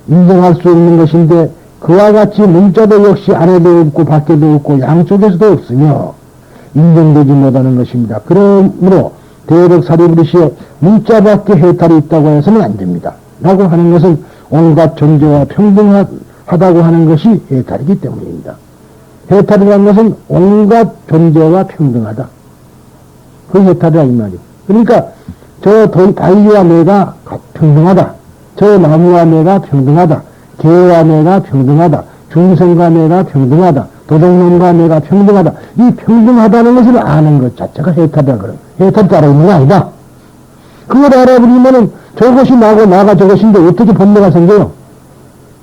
A: 인정할 수 없는 것인데 그와 같이 문자도 역시 안에도 없고 밖에도 없고 양쪽에서도 없으며 인정되지 못하는 것입니다. 그러므로 대덕사리부리시에 문자밖에 해탈이 있다고 해서는 안 됩니다. 라고 하는 것은 온갖 존재와 평등하다고 하는 것이 해탈이기 때문입니다. 해탈이라는 것은 온갖 존재와 평등하다. 그 해탈이라 이 말이에요. 그러니까 저 바위와 내가 평등하다. 저 나무와 내가 평등하다. 개와 내가 평등하다. 중생과 내가 평등하다. 도둑놈과 내가 평등하다. 이 평등하다는 것을 아는 것 자체가 해탈이라 그래요. 해탈 따라 있는 거 아니다. 그걸 알아버리면은 저것이 나고 나가 저것인데 어떻게 번뇌가 생겨요?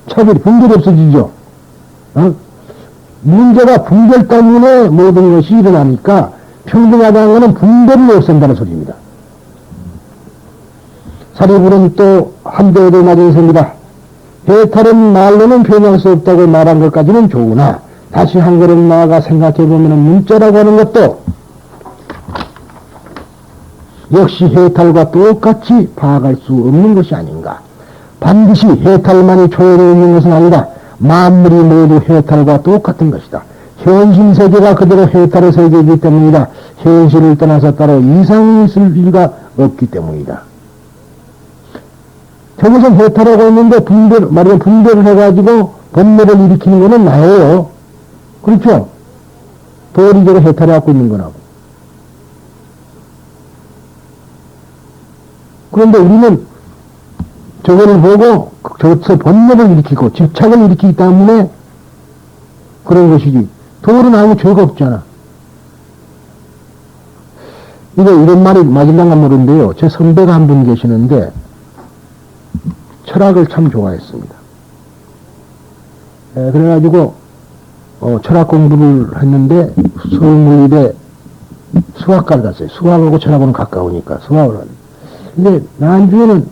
A: 차별이, 분별이 없어지죠. 어? 문제가 분별 때문에 모든 것이 일어나니까 평등하다는 것은 분별을 없앤다는 소리입니다. 사리불은 또 한대로 맞은섭니다. 해탈은 말로는 표현할 수 없다고 말한 것까지는 좋으나 다시 한 걸음 나아가 생각해보면 문자라고 하는 것도 역시 해탈과 똑같이 파악할 수 없는 것이 아닌가. 반드시 해탈만이 초연해 있는 것은 아니다. 만물이 모두 해탈과 똑같은 것이다. 현실 세계가 그대로 해탈의 세계이기 때문이다. 현실을 떠나서 따로 이상이 있을 리가 없기 때문이다. 저것은 해탈하고 있는데 분별을 해가지고 번뇌를 일으키는 것은 나예요. 그렇죠? 도리적으로 해탈해갖고 있는 거라고. 그런데 우리는 저거를 보고 저것에 번뇌를 일으키고 집착을 일으키기 때문에 그런 것이지. 도는 아무 죄가 없잖아. 이런 말이 맞을랑가 모르는데요. 제 선배가 한 분 계시는데 철학을 참 좋아했습니다. 그래가지고 철학 공부를 했는데 서울물리대 수학과를 갔어요. 수학하고 철학은 가까우니까 수학을 하는. 근데 나중에는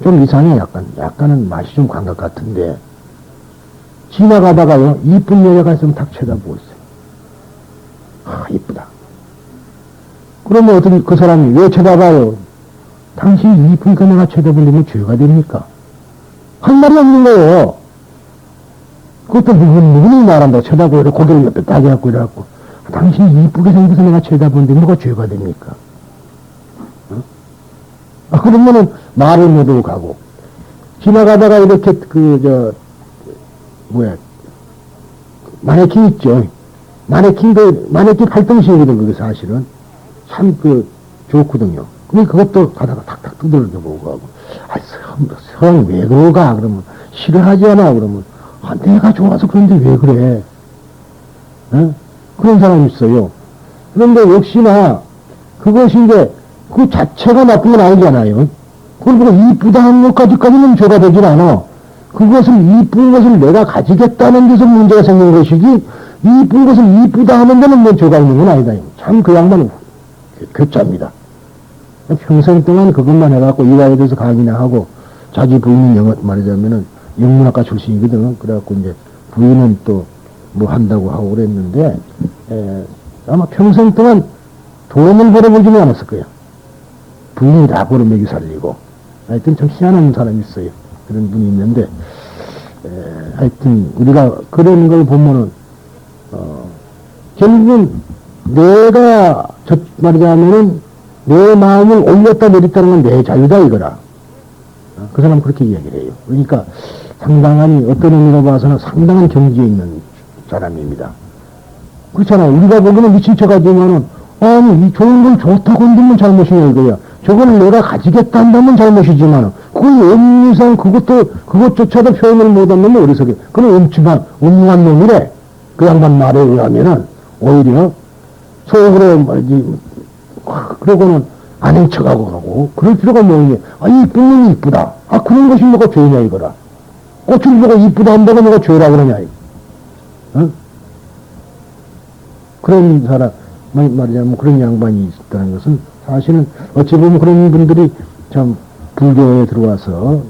A: 좀 이상해. 약간은 맛이 좀 간 것 같은데 지나가다가요 이쁜 여자가 있으면 탁 쳐다보고 있어요. 아 이쁘다. 그러면 어떤 그 사람이 왜 쳐다봐요? 당신이 이쁘니까 내가 쳐다보려면 죄가 됩니까? 한 말이 없는 거예요. 그것도 누구는 말한다고 쳐다보고 고개를 옆에 딱 해갖고 이래갖고 당신이 이쁘게 생겨서 내가 쳐다보는데 뭐가 죄가 됩니까? 어? 그러면은 말을 못하고 가고 지나가다가 이렇게 마네킹 있죠. 마네킹 활동시이거든 그게 사실은 참 좋거든요. 근데 그것도 가다가 탁탁 두들겨 보고 가고, 성 왜 그러가? 그러면, 싫어하지 않아? 그러면, 내가 좋아서 그런데 왜 그래? 에? 그런 사람이 있어요. 그런데 역시나, 그것이 이제, 그 자체가 나쁜 건 아니잖아요. 그걸 보고 이쁘다 하는 것까지는 죄가 되질 않아. 그것을, 이쁜 것을 내가 가지겠다는 데서 문제가 생긴 것이지, 이쁜 것을 이쁘다 하는 데는 뭐 죄가 있는 건 아니다. 참 그 양반은 괴짜입니다. 평생 동안 그것만 해갖고 이화에 대해서 강의나 하고 자기 부인은 영어 말하자면은 영문학과 출신이거든. 그래갖고 이제 부인은 또 뭐 한다고 하고 그랬는데 아마 평생 동안 돈을 벌어보지는 않았을 거예요. 부인이 다 벌어먹이 살리고 하여튼 참 희한한 사람이 있어요. 그런 분이 있는데 하여튼 우리가 그런 걸 보면은 결국은 내가 말하자면은 내 마음을 올렸다 내렸다는 건 내 자유다 이거라. 그 사람은 그렇게 이야기를 해요. 그러니까 상당한 어떤 의미로 봐서는 상당한 경지에 있는 사람입니다. 그렇잖아요. 우리가 보기에는 미친 척 하지만은 아니 이 좋은 걸 좋다고 한다면 잘못이냐 이거야. 저걸 내가 가지겠다 한다면 잘못이지만은 그건 의미상 그것조차도 표현을 못한 놈은 어리석해. 그건 엉뚱한 놈이래. 그 양반 말에 의하면은 오히려 속으로 말이지 그러고는 아닌 척하고 하고 그럴 필요가 뭐니? 이쁜 놈이 이쁘다. 그런 것이 뭐가 죄냐 이거라. 꽃을 보고 이쁘다 한다고 내가 죄라 그러냐. 어? 그런 사람, 말하자면 그런 양반이 있다는 것은 사실은 어찌 보면 그런 분들이 참 불교에 들어와서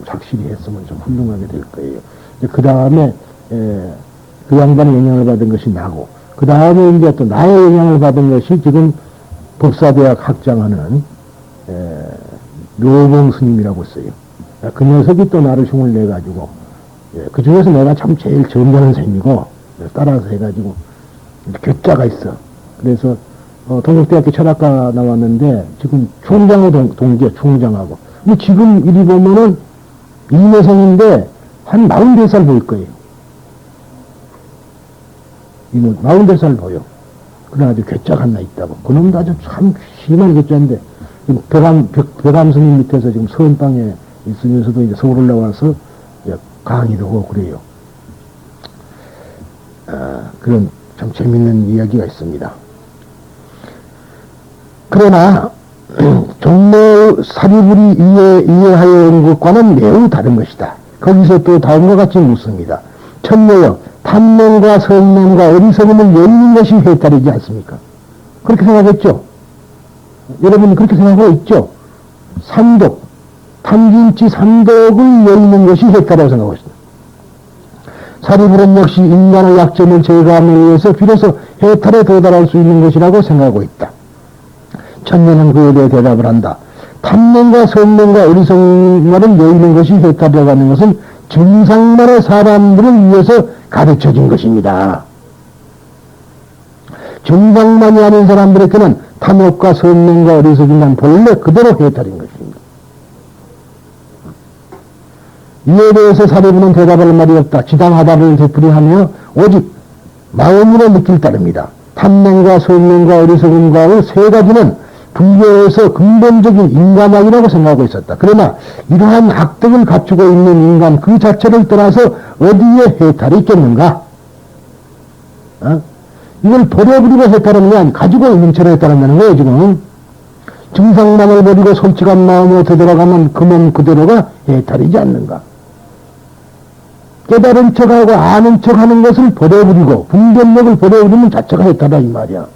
A: 확실히 했으면 좀 훌륭하게 될 거예요. 그 다음에 그 양반의 영향을 받은 것이 나고, 그 다음에 이제 또 나의 영향을 받은 것이 지금 법사대학 학장하는 묘봉 스님이라고 써요. 그 녀석이 또 나를 흉을 내가지고, 그 중에서 내가 참 제일 점잖은 셈이고, 따라서 해가지고, 괴짜가 있어. 그래서, 동국대학교 철학과 나왔는데, 지금 총장하고 동기야, 총장하고. 근데 지금 이리 보면은, 이내성인데, 한 44살 보일 거예요. 44살 보여. 그래 아주 괴짜가 하나 있다고. 그놈도 아주 참 심한 괴짜인데, 벽암 스님 밑에서 지금 서원방에 있으면서도 이제 서울 올라와서 강의도 하고 그래요. 그런 참 재밌는 이야기가 있습니다. 그러나 종로 사리불이 이해하여 온 것과는 매우 다른 것이다. 거기서 또 다음과 같이 묻습니다. 천녀여, 탐명과 성명과 어리석음을 열리는 것이 해탈이지 않습니까? 그렇게 생각했죠? 여러분 그렇게 생각하고 있죠? 삼독, 탐진치 삼독을 열리는 것이 해탈이라고 생각하고 있습니다. 사리불은 역시 인간의 약점을 제거함에 의해서 비로소 해탈에 도달할 수 있는 것이라고 생각하고 있다. 천녀는 그에 대해 대답을 한다. 탐명과 성명과 어리석음을 열리는 것이 해탈이라고 하는 것은 정상만의 사람들을 위해서 가르쳐진 것입니다. 정상만이 아닌 사람들에게는 탐욕과 성명과 어리석음만 본래 그대로 해탈인 것입니다. 이에 대해서 사리부는 대답할 말이 없다. 지당하다를 되풀이하며 오직 마음으로 느낄 따릅니다. 탐명과 성명과 어리석음과의 세 가지는 불교에서 근본적인 인간악이라고 생각하고 있었다. 그러나 이러한 악덕을 갖추고 있는 인간 그 자체를 떠나서 어디에 해탈이 있겠는가? 이걸 버려버리고 해탈하는 게 아니라 가지고 있는 채로 해탈한다는 거예요, 지금. 증상만을 버리고 솔직한 마음으로 되돌아가면 그 몸 그대로가 해탈이지 않는가? 깨달은 척하고 아는 척하는 것을 버려버리고 분별력을 버려버리면 자체가 해탈이다 이 말이야.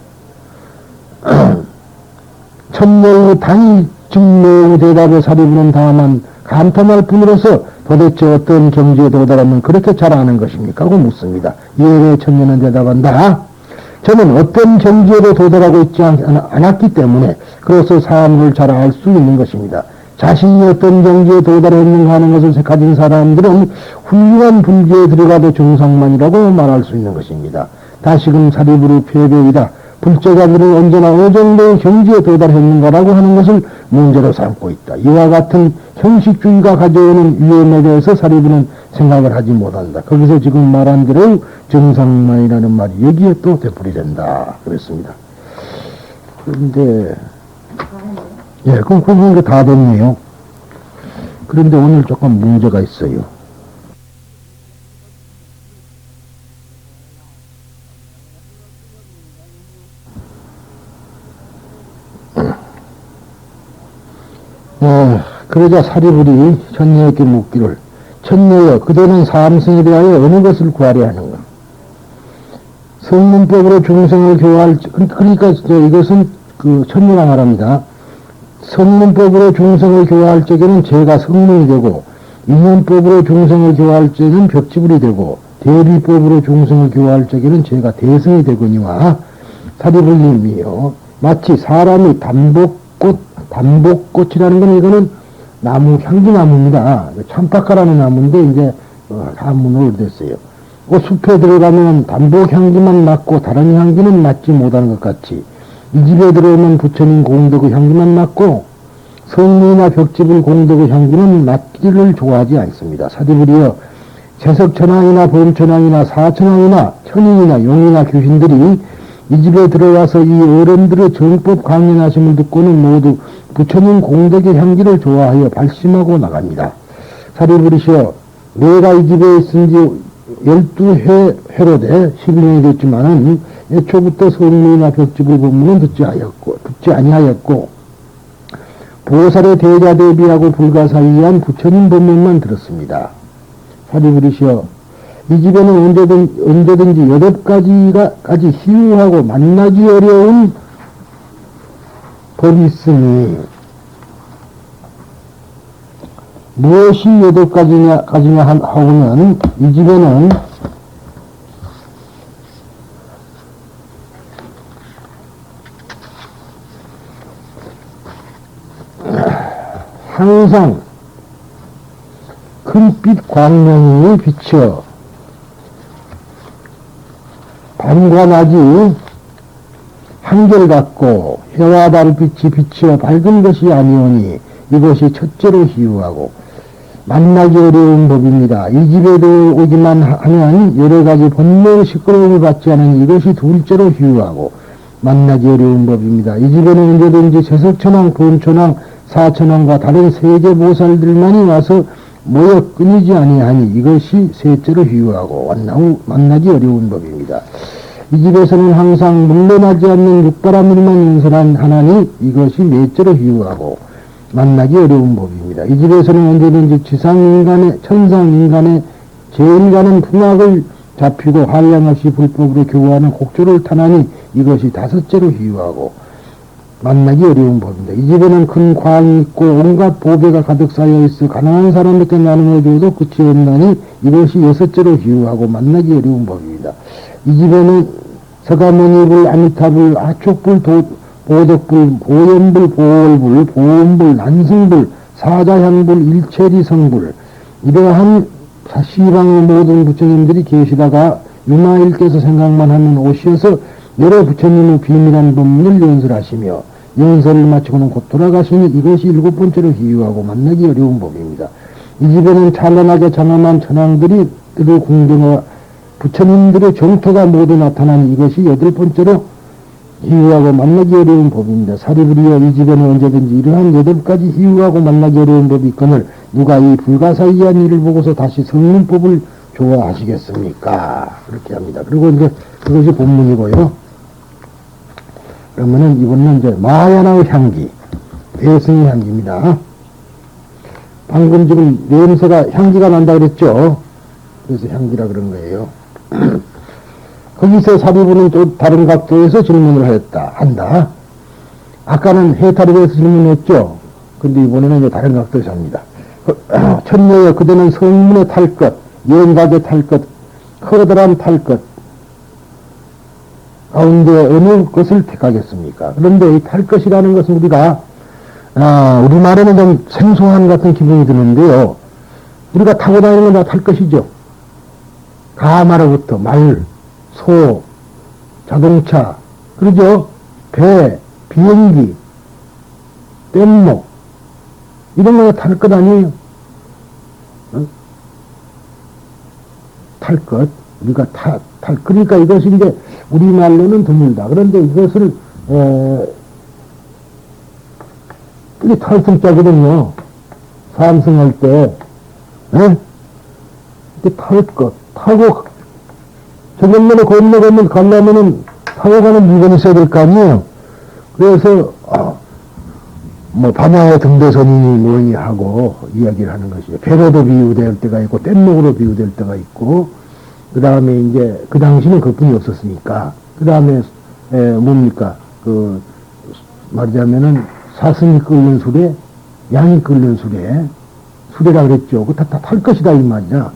A: 천명의 당이 증명의 대답에 사리부는 다만 감탄할 뿐으로서 도대체 어떤 경지에 도달하면 그렇게 잘 아는 것입니까? 하고 묻습니다. 이에 대해 천녀는 대답한다. 저는 어떤 경지에도 도달하고 있지 않았기 때문에 그로서 사람을 잘 알 수 있는 것입니다. 자신이 어떤 경지에 도달했는가 하는 것을 가진 사람들은 훌륭한 불교에 들어가도 정상만이라고 말할 수 있는 것입니다. 다시금 사리부의 폐배이다. 불제자들은 언제나 어느 정도의 경지에 도달했는가라고 하는 것을 문제로 삼고 있다. 이와 같은 형식주의가 가져오는 위험에 대해서 사리부는 생각을 하지 못한다. 거기서 지금 말한 대로 정상만이라는 말이 여기에 또 되풀이된다. 그랬습니다. 그런데 그럼 그건 다 됐네요. 그런데 오늘 조금 문제가 있어요. 그러자 사리불이 천녀에게 묻기를 천녀여 그대는 사함승에 대하여 어느 것을 구하려 하는가? 성문법으로 중생을 교화할 그러니까 이것은 그 천녀가 말합니다. 성문법으로 중생을 교화할 적에는 제가 성문이 되고 인연법으로 중생을 교화할 적에는 벽지불이 되고 대비법으로 중생을 교화할 적에는 제가 대성이 되거니와 사리불님이요 마치 사람이 담복꽃이라는 건 이거는 나무, 향기나무입니다. 참박가라는 나무인데 이제 한문으로 됐어요. 그 숲에 들어가면 담복 향기만 맡고 다른 향기는 맡지 못하는 것 같이 이 집에 들어오면 부처님 공덕의 향기만 맡고 성문이나 벽집을 공덕의 향기는 맡기를 좋아하지 않습니다. 사리불이여 재석천왕이나 범천왕이나 사천왕이나 천인이나 용이나 귀신들이 이 집에 들어와서 이 어른들의 정법 강연하심을 듣고는 모두 부처님 공덕의 향기를 좋아하여 발심하고 나갑니다. 사리불이시여 내가 이 집에 있은 지 12회로 돼 11년이 됐지만은 애초부터 성문이나 벽집의 법문은 듣지 아니하였고 보살의 대자 대비하고 불가사의한 부처님 법문만 들었습니다. 사리부리시여, 이 집에는 언제든지 8가지까지 희유하고 만나기 어려운 법이 있으니, 무엇이 8가지냐 하고는, 이 집에는 항상 금빛 광명이 비쳐 밤과 낮이 한결같고 해와 달빛이 비치어 밝은 것이 아니오니 이것이 첫째로 희유하고 만나기 어려운 법입니다. 이 집에도 오기만 하면 여러가지 번뇌의 시끄러움을 받지 않은 이것이 둘째로 희유하고 만나기 어려운 법입니다. 이 집에는 언제든지 세석천왕, 돈천왕, 사천왕과 다른 세계보살들만이 와서 모여 끊이지 아니하니 이것이 셋째로 희유하고 만나기 어려운 법입니다. 이 집에서는 항상 물러나지 않는 육바라밀만 연설한 하나니 이것이 넷째로 희유하고 만나기 어려운 법입니다. 이 집에서는 언제든지 지상인간의, 천상인간의, 제인간은 풍악을 잡히고 한량없이 불법으로 교화하는 곡조를 타나니 이것이 다섯째로 희유하고 만나기 어려운 법입니다. 이 집에는 큰 광이 있고 온갖 보배가 가득 쌓여 있어 가난한 사람에게 나누어 줘도 끝이 없나니 이것이 여섯째로 희유하고 만나기 어려운 법입니다. 이 집에는 서가모니불, 아미타불, 아촉불, 보덕불, 보현불, 보월불, 보온불, 난승불, 사자향불, 일체리성불 이러한 시방의 모든 부처님들이 계시다가 유마일께서 생각만 하면 오셔서 여러 부처님의 비밀한 법문을 연설하시며 연설을 마치고는 곧 돌아가시니 이것이 7번째로 희유하고 만나기 어려운 법입니다. 이 집에는 찬란하게 장엄한 천왕들이 들을 궁경과 부처님들의 정토가 모두 나타나니 이것이 8번째로 희유하고 만나기 어려운 법입니다. 사리부리여, 이 집에는 언제든지 이러한 8가지 희유하고 만나기 어려운 법이 있거늘 누가 이 불가사의한 일을 보고서 다시 성문법을 좋아하시겠습니까? 그렇게 합니다. 그리고 이제 그것이 본문이고요. 그러면은 이번은 이제 마야나의 향기, 대승의 향기입니다. 방금 지금 냄새가 향기가 난다 그랬죠? 그래서 향기라 그런 거예요. 거기서 사리부는 또 다른 각도에서 질문을 한다. 아까는 해탈에 대해서 질문했죠? 근데 이번에는 이제 다른 각도에서 합니다. 천녀여, 그대는 성문에 탈 것, 연각에 탈 것, 커다란 탈 것, 가운데 어느 것을 택하겠습니까? 그런데 이 탈 것이라는 것은 우리가, 우리말에는 좀 생소한 같은 기분이 드는데요. 우리가 타고 다니는 건 다 탈 것이죠. 가마로부터 말, 소, 자동차, 그러죠? 배, 비행기, 뗏목, 이런 거 탈 것 아니에요? 탈 것. 우리가 그러니까 이것이 이제 우리말로는 드물다. 그런데 이것을, 이게 탈승자거든요. 삼승할 때, 이렇게 탈 것. 타고, 저건너로 가려면은 타고 가는 물건이 있어야 될 거 아니에요? 그래서, 반야의 등대선이니 뭐니 하고 이야기를 하는 것이죠. 배로도 비유될 때가 있고, 뗏목으로 비유될 때가 있고, 그 다음에 이제, 그 당시는 그뿐이 없었으니까, 그 다음에, 뭡니까, 말하자면은, 사슴이 끓는 수레, 양이 끓는 수레라 그랬죠. 그거 다 탈 것이다, 이 말이야.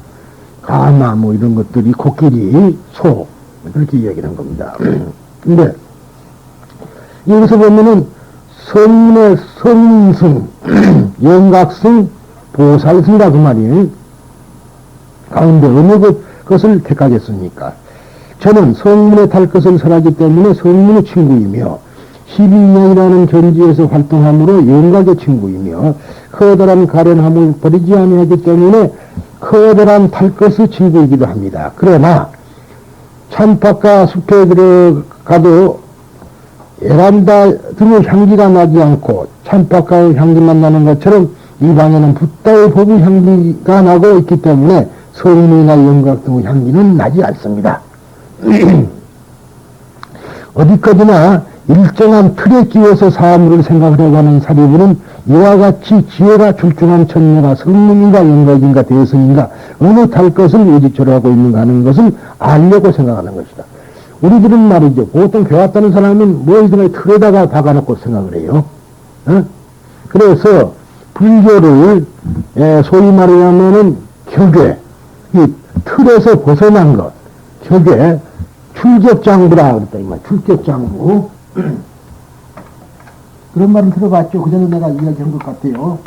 A: 가마, 뭐 이런 것들이, 코끼리, 소, 그렇게 이야기를 한 겁니다. 근데, 여기서 보면은, 성문의 성승, 영각승, 보살승이라 그 말이에요. 가운데 어느 것을 택하겠습니까? 저는 성문에 탈 것을 설하기 때문에 성문의 친구이며 12년이라는 견지에서 활동함으로 영각의 친구이며 커다란 가련함을 버리지 아니하기 때문에 커다란 탈 것의 친구이기도 합니다. 그러나 참박과 숲에 들어가도 에란다 등의 향기가 나지 않고 참박과의 향기만 나는 것처럼 이 방에는 붓다의 법의 향기가 나고 있기 때문에 성문이나 영각 등의 향기는 나지 않습니다. 어디까지나 일정한 틀에 끼워서 사물을 생각하려고 하는 사리부는 이와 같이 지혜가 출중한 천녀가 성령인가 영각인가 대성인가 어느 탈 것을 의지처로 하고 있는가 하는 것을 알려고 생각하는 것이다. 우리들은 말이죠. 보통 배웠다는 사람은 뭐이든지 틀에다가 박아놓고 생각을 해요. 어? 그래서 불교를 소위 말하자면은 격에 이 틀에서 벗어난 것, 격에 출격장부라 그랬다 이 말. 출격장부. 그런 말은 들어봤죠. 그전에 내가 이야기한 것 같아요.